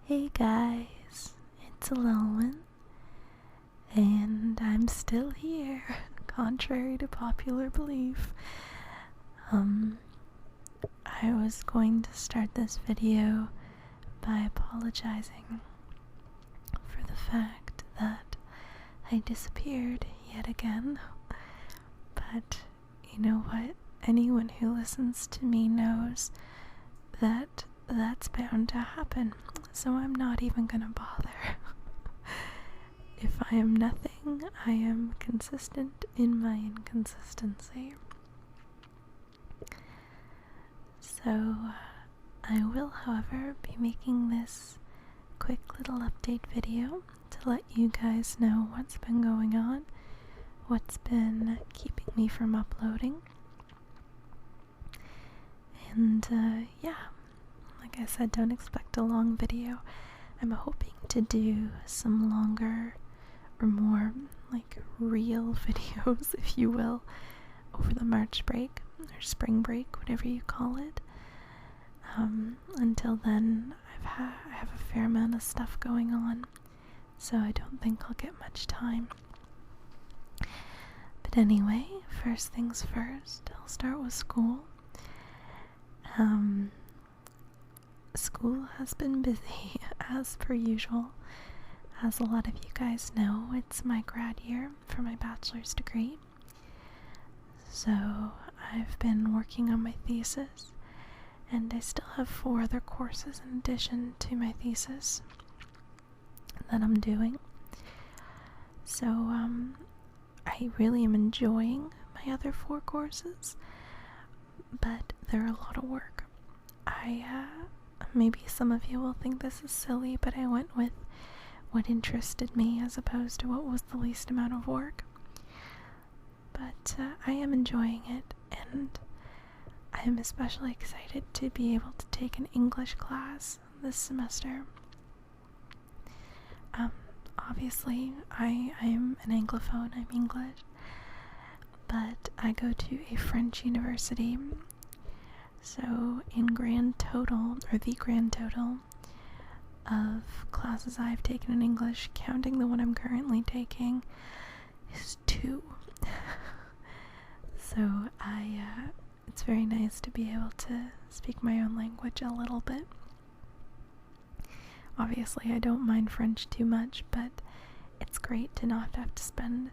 Hey guys, it's Elelwyn, and I'm still here, contrary to popular belief. I was going to start this video by apologizing for the fact that I disappeared yet again, but you know what? Anyone who listens to me knows that that's bound to happen, so I'm not even gonna bother. If I am nothing, I am consistent in my inconsistency. So, I will, however, be making this quick little update video to let you guys know what's been going on, what's been keeping me from uploading. And, yeah. Like I said, don't expect a long video. I'm hoping to do some longer or more like real videos, if you will, over the March break or spring break, whatever you call it. Until then, I have a fair amount of stuff going on, so I don't think I'll get much time. But anyway, first things first, I'll start with school. School has been busy, as per usual. As a lot of you guys know, it's my grad year for my bachelor's degree. So I've been working on my thesis, and I still have 4 other courses in addition to my thesis that I'm doing. So I really am enjoying my other 4 courses, but they're a lot of work. Maybe some of you will think this is silly, but I went with what interested me as opposed to what was the least amount of work. But I am enjoying it, and I am especially excited to be able to take an English class this semester. Obviously, I am an Anglophone, I'm English, but I go to a French university. So in grand total, or the grand total of classes I've taken in English, counting the one I'm currently taking, is 2. So it's very nice to be able to speak my own language a little bit. Obviously, I don't mind French too much, but it's great to not have to spend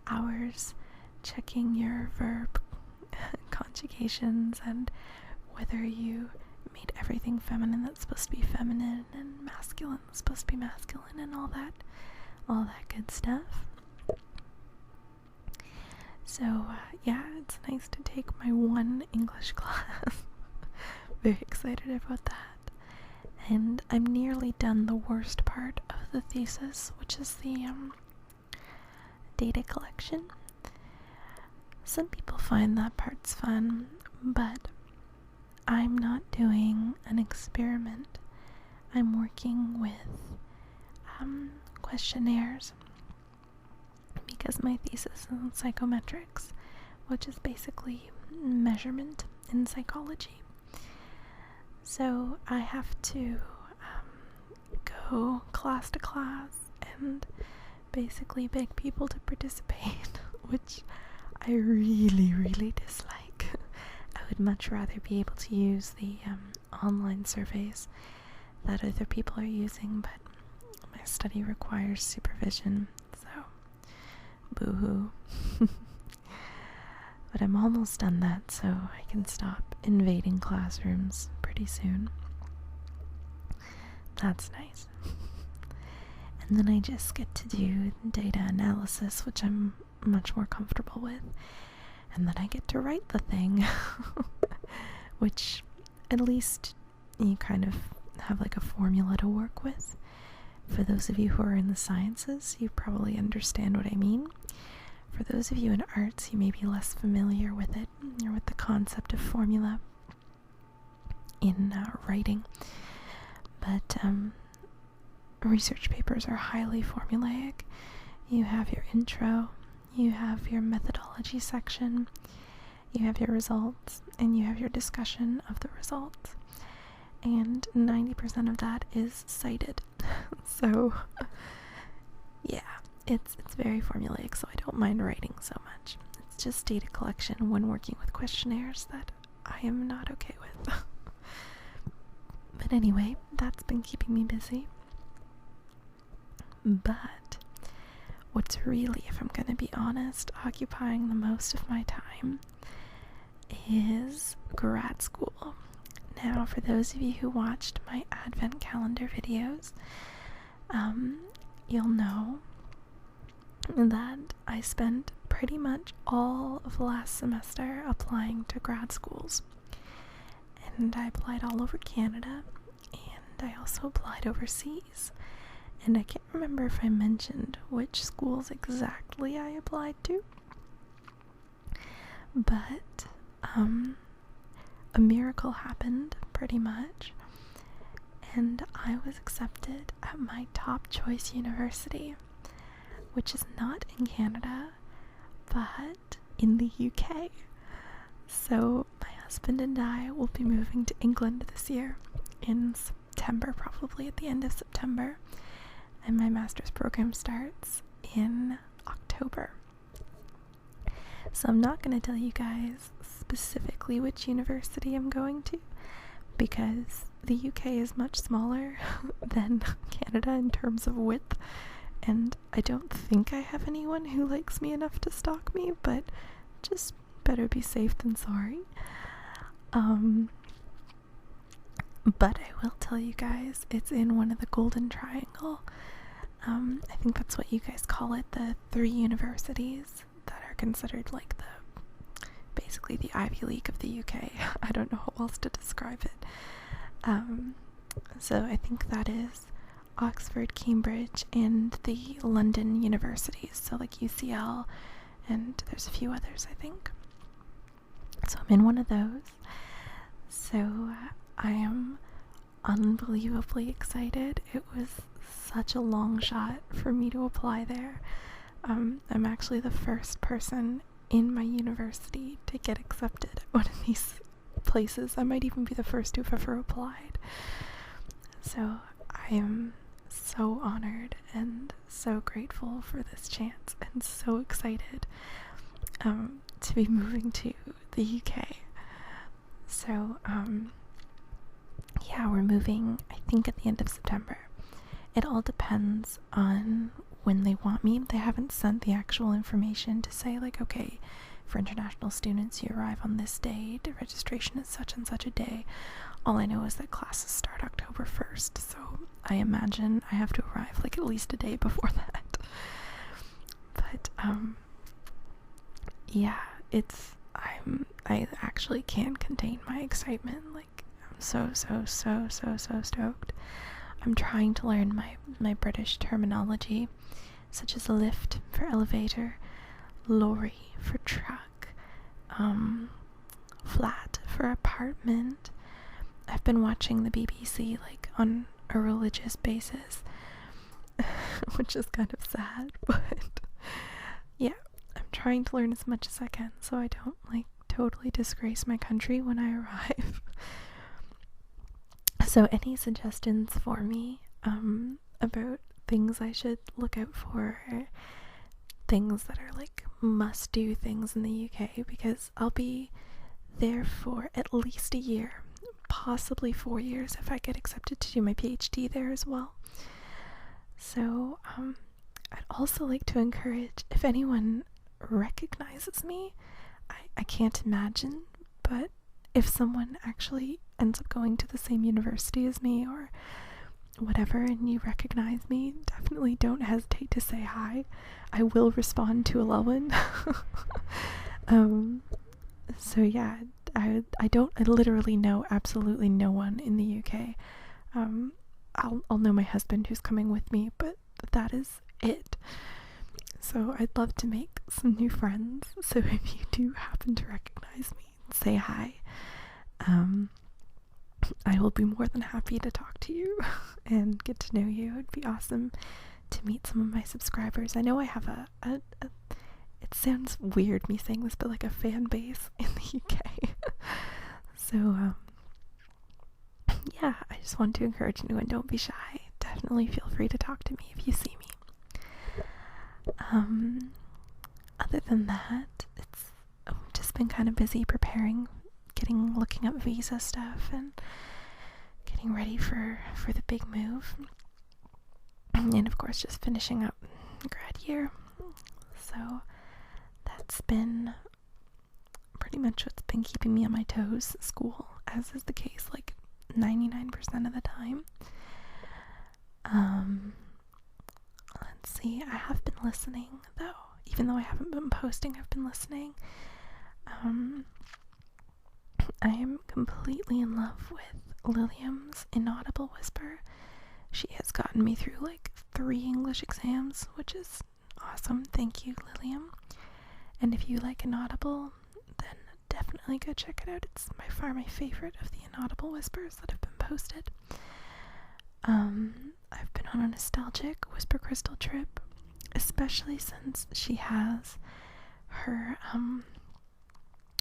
hours checking your verb conjugations and whether you made everything feminine that's supposed to be feminine and masculine that's supposed to be masculine and all that good stuff. So yeah, it's nice to take my 1 English class. Very excited about that. And I'm nearly done the worst part of the thesis, which is the data collection. Some people find that part's fun, but I'm not doing an experiment. I'm working with questionnaires because my thesis is in psychometrics, which is basically measurement in psychology. So I have to go class to class and basically beg people to participate, which I really, really dislike. I would much rather be able to use the online surveys that other people are using, but my study requires supervision, so boo-hoo. But I'm almost done that, so I can stop invading classrooms pretty soon. That's nice. And then I just get to do data analysis, which I'm much more comfortable with. And then I get to write the thing, which at least you kind of have like a formula to work with. For those of you who are in the sciences, you probably understand what I mean. For those of you in arts, you may be less familiar with it, or with the concept of formula in writing. But research papers are highly formulaic. You have your intro, you have your methodology section, you have your results, and you have your discussion of the results. and 90% of that is cited. So yeah, it's very formulaic, so I don't mind writing so much. It's just data collection when working with questionnaires that I am not okay with. But anyway, that's been keeping me busy. But what's really, if I'm gonna be honest, occupying the most of my time is grad school. Now, for those of you who watched my advent calendar videos, you'll know that I spent pretty much all of last semester applying to grad schools. And I applied all over Canada, and I also applied overseas. And I can't remember if I mentioned which schools exactly I applied to, but a miracle happened, pretty much, and I was accepted at my top choice university, which is not in Canada, but in the UK. So my husband and I will be moving to England this year, in September, probably at the end of September, and my master's program starts in October. So I'm not going to tell you guys specifically which university I'm going to, because the UK is much smaller than Canada in terms of width, and I don't think I have anyone who likes me enough to stalk me, but just better be safe than sorry. But I will tell you guys, it's in one of the Golden Triangle. I think that's what you guys call it, the 3 universities that are considered like basically the Ivy League of the UK. I don't know how else to describe it. So I think that is Oxford, Cambridge, and the London universities, so like UCL, and there's a few others, I think. So I'm in one of those. So I am unbelievably excited. It was such a long shot for me to apply there. I'm actually the first person in my university to get accepted at one of these places. I might even be the first to have ever applied. So I am so honored and so grateful for this chance, and so excited to be moving to the UK. So yeah, we're moving, I think, at the end of September. It all depends on when they want me. They haven't sent the actual information to say, like, okay, for international students, you arrive on this date, registration is such and such a day. All I know is that classes start October 1st, so I imagine I have to arrive like at least a day before that. But yeah, I actually can't contain my excitement. Like, I'm so stoked. I'm trying to learn my British terminology, such as lift for elevator, lorry for truck, flat for apartment. I've been watching the BBC like on a religious basis, which is kind of sad, but yeah, I'm trying to learn as much as I can so I don't like totally disgrace my country when I arrive. So any suggestions for me about things I should look out for, things that are like must-do things in the UK, because I'll be there for at least a year, possibly 4 years if I get accepted to do my PhD there as well. So I'd also like to encourage, if anyone recognizes me, I can't imagine, but if someone actually ends up going to the same university as me or whatever and you recognize me, definitely don't hesitate to say hi. I will respond to Elelwyn. So yeah, I literally know absolutely no one in the UK. I'll know my husband who's coming with me, but that is it. So I'd love to make some new friends. So if you do happen to recognize me, say hi. I will be more than happy to talk to you and get to know you. It'd be awesome to meet some of my subscribers. I know I have a it sounds weird me saying this, but like a fan base in the UK. So yeah, I just want to encourage anyone, don't be shy. Definitely feel free to talk to me if you see me. Other than that, I've just been kind of busy preparing, looking up visa stuff and getting ready for the big move. And of course, just finishing up grad year. So that's been pretty much what's been keeping me on my toes. School, as is the case, like 99% of the time. Let's see, I have been listening though. Even though I haven't been posting, I've been listening. I am completely in love with Lilium's Inaudible Whisper. She has gotten me through like 3 English exams, which is awesome. Thank you, Lilium. And if you like Inaudible, then definitely go check it out. It's by far my favorite of the Inaudible Whispers that have been posted. I've been on a nostalgic Whisper Crystal trip, especially since she has her,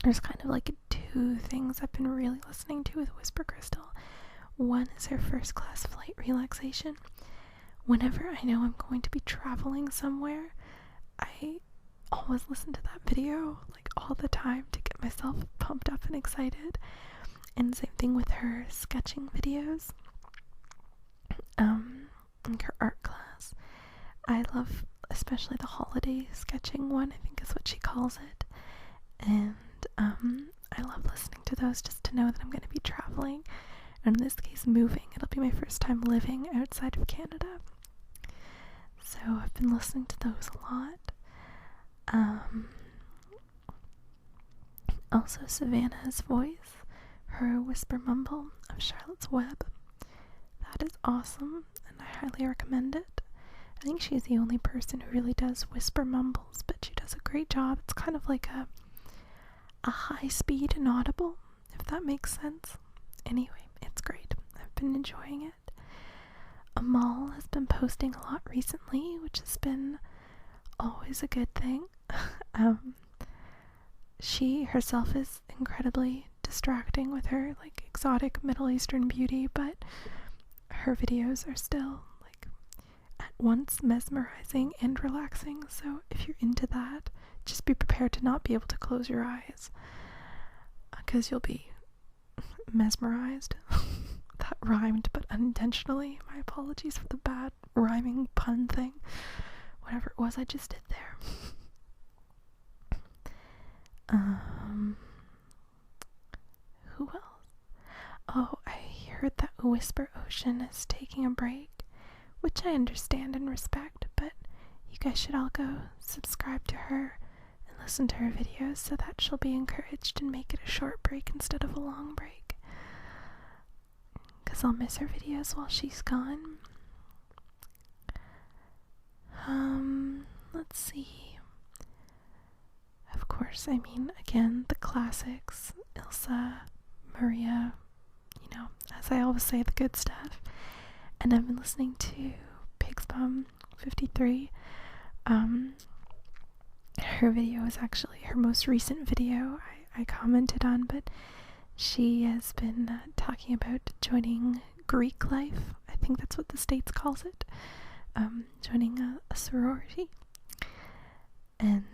there's kind of like 2 things I've been really listening to with Whisper Crystal. One is her first class flight relaxation. Whenever I know I'm going to be traveling somewhere, I always listen to that video, like all the time, to get myself pumped up and excited. And same thing with her sketching videos. Like her art class. I love especially the holiday sketching one, I think is what she calls it. And I love listening to those just to know that I'm going to be traveling, and in this case moving. It'll be my first time living outside of Canada, so I've been listening to those a lot. Also Savannah's voice, her whisper mumble of Charlotte's Web, that is awesome and I highly recommend it. I think she's the only person who really does whisper mumbles, but she does a great job. It's kind of like a high-speed inaudible, if that makes sense. Anyway, it's great. I've been enjoying it. Amal has been posting a lot recently, which has been always a good thing. She herself is incredibly distracting with her like exotic Middle Eastern beauty, but her videos are still like at once mesmerizing and relaxing. So if you're into that, just be prepared to not be able to close your eyes, because you'll be mesmerized. That rhymed, but unintentionally. My apologies for the bad rhyming pun thing. Whatever it was I just did there. Who else? Oh, I heard that Whisper Ocean is taking a break, which I understand and respect, but you guys should all go subscribe to her and listen to her videos so that she'll be encouraged and make it a short break instead of a long break. Because I'll miss her videos while she's gone. Let's see. Of course, I mean, again, the classics. Ilsa, Maria, you know, as I always say, the good stuff. And I've been listening to Pig's Bum 53. Her video is actually her most recent video I commented on, but she has been talking about joining Greek life. I think that's what the States calls it. Joining a sorority. And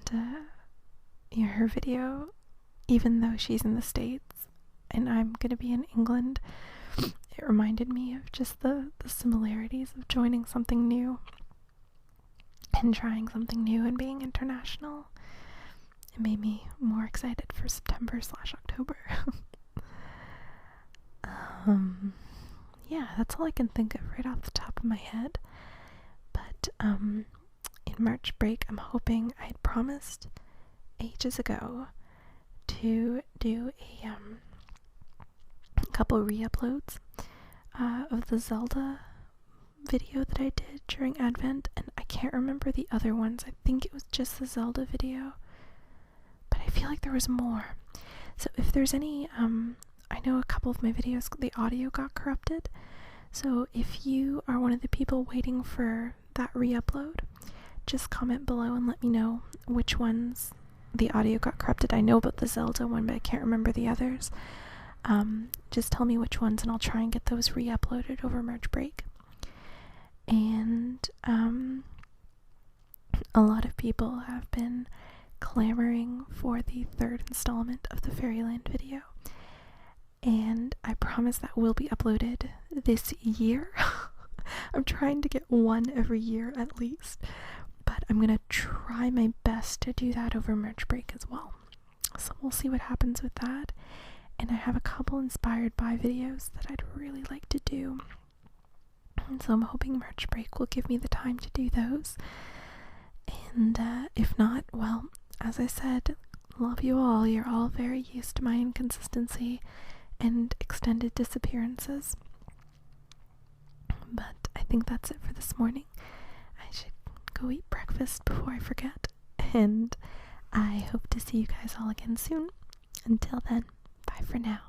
you know, her video, even though she's in the States and I'm gonna be in England, it reminded me of just the similarities of joining something new and trying something new and being international. It made me more excited for September/October. Yeah, that's all I can think of right off the top of my head. But in March break, I'm hoping I had promised ages ago to do a couple re-uploads of the Zelda video that I did during Advent, and I can't remember the other ones. I think it was just the Zelda video, but I feel like there was more. So if there's any, I know a couple of my videos, the audio got corrupted, so if you are one of the people waiting for that re-upload, just comment below and let me know which ones the audio got corrupted. I know about the Zelda one, but I can't remember the others. Just tell me which ones and I'll try and get those re-uploaded over March break. And a lot of people have been clamoring for the third installment of the Fairyland video, and I promise that will be uploaded this year. I'm trying to get one every year at least, but I'm gonna try my best to do that over March break as well. So we'll see what happens with that. And I have a couple inspired by videos that I'd really like to do, and so I'm hoping March break will give me the time to do those. And if not, well, as I said, love you all. You're all very used to my inconsistency and extended disappearances. But I think that's it for this morning. I should go eat breakfast before I forget. And I hope to see you guys all again soon. Until then, bye for now.